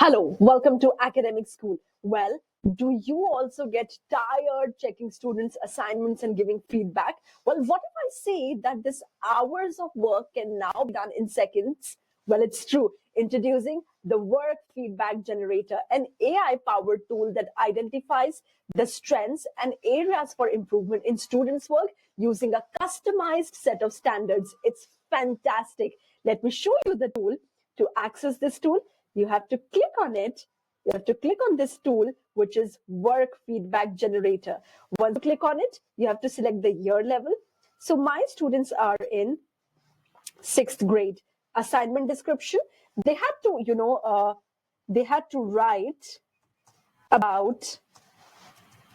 Hello, welcome to Academic School. Well, do you also get tired checking students' assignments and giving feedback? Well, what if I say that this hours of work can now be done in seconds? Well, it's true. Introducing the Work Feedback Generator, an AI-powered tool that identifies the strengths and areas for improvement in students' work using a customized set of standards. It's fantastic. Let me show you the tool. To access this tool, you have to click on it. You have to click on this tool, which is Work Feedback Generator. Once you click on it, you have to select the year level. So my students are in 6th grade. Assignment description, they had to write about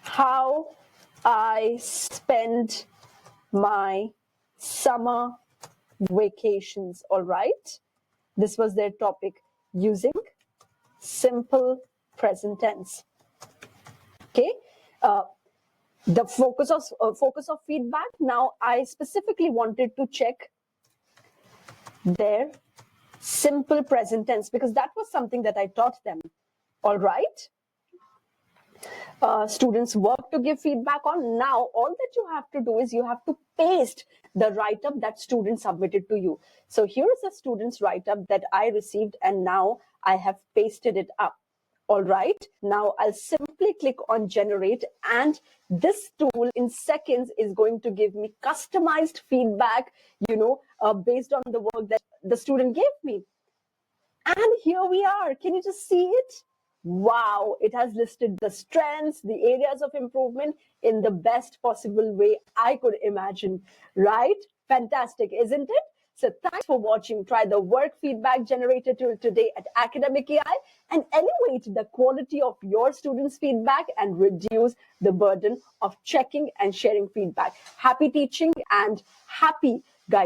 how I spend my summer vacations. All right. This was their topic, using simple present tense. Okay. The focus of feedback. Now, I specifically wanted to check their simple present tense because that was something that I taught them. All right. Students work to give feedback on. Now, all that you have to do is you have to paste the write-up that student submitted to you. So here is the student's write-up that I received, and now I have pasted it up. All right. Now I'll simply click on generate, and this tool in seconds is going to give me customized feedback, based on the work that the student gave me. And here we are. Can you just see it? Wow, it has listed the strengths, the areas of improvement in the best possible way I could imagine, right? Fantastic, isn't it? So thanks for watching. Try the Work Feedback Generator tool today at Academiq AI and elevate the quality of your students' feedback and reduce the burden of checking and sharing feedback. Happy teaching and happy